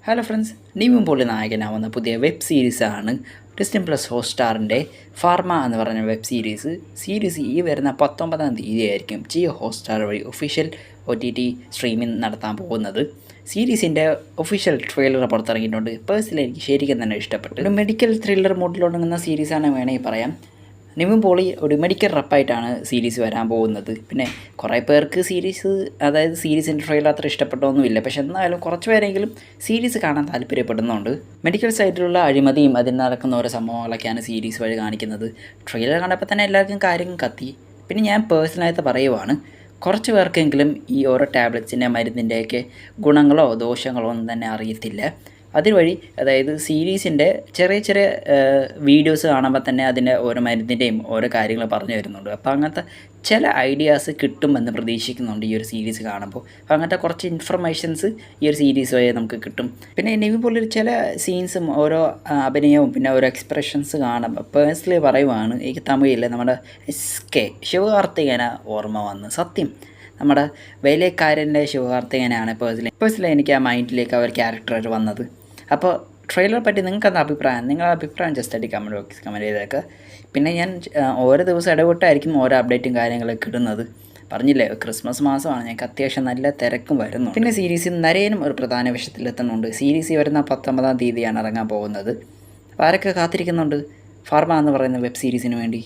Hello friends, Nivin Pauly നായകനാവുന്ന പുതിയ web സീരീസാണ് Disney plus ഹോട്ട്സ്റ്റാറിൻ്റെ pharma എന്ന് പറഞ്ഞ വെബ് സീരീസ് ഈ വരുന്ന 19-ാം തീയതി ആയിരിക്കും ജിയോ ഹോട്ട്സ്റ്റാർ വഴി ഒഫീഷ്യൽ OTT സ്ട്രീമിംഗ് നടത്താൻ പോകുന്നത്. സീരീസിൻ്റെ ഒഫീഷ്യൽ ട്രെയിലർ പുറത്തിറങ്ങിയിട്ടുണ്ട്. പേഴ്സണലി എനിക്ക് ശരിക്കും തന്നെ ഇഷ്ടപ്പെട്ടു. ഒരു മെഡിക്കൽ ത്രില്ലർ മോഡിലൊടുങ്ങുന്ന സീരീസാണ് വേണമെങ്കിൽ പറയാം. നിവിൻ പോളി ഒരു മെഡിക്കൽ റപ്പായിട്ടാണ് സീരീസ് വരാൻ പോകുന്നത്. പിന്നെ കുറേ പേർക്ക് സീരീസിൻ്റെ ട്രെയിലർ അത്ര ഇഷ്ടപ്പെട്ടൊന്നുമില്ല. പക്ഷെ എന്നാലും കുറച്ച് പേരെങ്കിലും സീരീസ് കാണാൻ താല്പര്യപ്പെടുന്നുണ്ട്. മെഡിക്കൽ സൈഡിലുള്ള അഴിമതിയും അതിൽ നടക്കുന്ന ഓരോ സംഭവങ്ങളൊക്കെയാണ് സീരീസ് വഴി കാണിക്കുന്നത്. ട്രെയിലർ കണ്ടപ്പോൾ തന്നെ എല്ലാവർക്കും കാര്യം കത്തി. പിന്നെ ഞാൻ പേഴ്സണലായിട്ട് പറയുവാണ്, കുറച്ച് പേർക്കെങ്കിലും ഈ ഓരോ ടാബ്ലറ്റ്സിൻ്റെ മരുന്നിൻ്റെയൊക്കെ ഗുണങ്ങളോ ദോഷങ്ങളോ ഒന്നും തന്നെ അറിയത്തില്ല. അതുവഴി സീരീസിൻ്റെ ചെറിയ വീഡിയോസ് കാണുമ്പോൾ തന്നെ അതിൻ്റെ ഓരോ മരുന്നിൻ്റെയും ഓരോ കാര്യങ്ങൾ പറഞ്ഞു തരുന്നുണ്ട്. അപ്പോൾ അങ്ങനത്തെ ചില ഐഡിയാസ് കിട്ടുമെന്ന് പ്രതീക്ഷിക്കുന്നുണ്ട് ഈ ഒരു സീരീസ് കാണുമ്പോൾ. അപ്പോൾ അങ്ങനത്തെ കുറച്ച് ഇൻഫർമേഷൻസ് ഈ ഒരു സീരീസ് വഴി നമുക്ക് കിട്ടും. പിന്നെ നിവിൻ പോലൊരു ചില സീൻസും ഓരോ അഭിനയവും പിന്നെ ഓരോ എക്സ്പ്രഷൻസ് കാണുമ്പോൾ പേഴ്സണലി പറയുവാണ്, എനിക്ക് തമിഴില്ല നമ്മുടെ SK ശിവകാർത്തികേയന ഓർമ്മ വന്ന്. സത്യം നമ്മുടെ വേലക്കാരൻ്റെ ശിവകാർത്തികേയനാണ് പേഴ്സണലി എനിക്ക് ആ മൈൻഡിലേക്ക് ആ ഒരു ക്യാരക്ടർ വന്നത്. അപ്പോൾ ട്രെയിലറെ പറ്റി നിങ്ങളുടെ അഭിപ്രായം ജസ്റ്റ് ആയിട്ട് കമൻറ്റ് ചെയ്തേക്കുക. പിന്നെ ഞാൻ ഓരോ ദിവസം ഇടവിട്ടായിരിക്കും ഓരോ അപ്ഡേറ്റും കാര്യങ്ങളൊക്കെ ഇടുന്നത്. പറഞ്ഞില്ലേ, ക്രിസ്മസ് മാസമാണ്, ഞങ്ങൾക്ക് അത്യാവശ്യം നല്ല തിരക്കും വരുന്നു. പിന്നെ സീരീസിൽ നരേനും ഒരു പ്രധാന വിഷയത്തിലെത്തുന്നുണ്ട്. സീരീസ് വരുന്ന 19-ാം തീയതിയാണ് ഇറങ്ങാൻ പോകുന്നത്. അപ്പോൾ ആരൊക്കെ കാത്തിരിക്കുന്നുണ്ട് ഫാർമ എന്ന് പറയുന്ന വെബ് സീരീസിന് വേണ്ടി?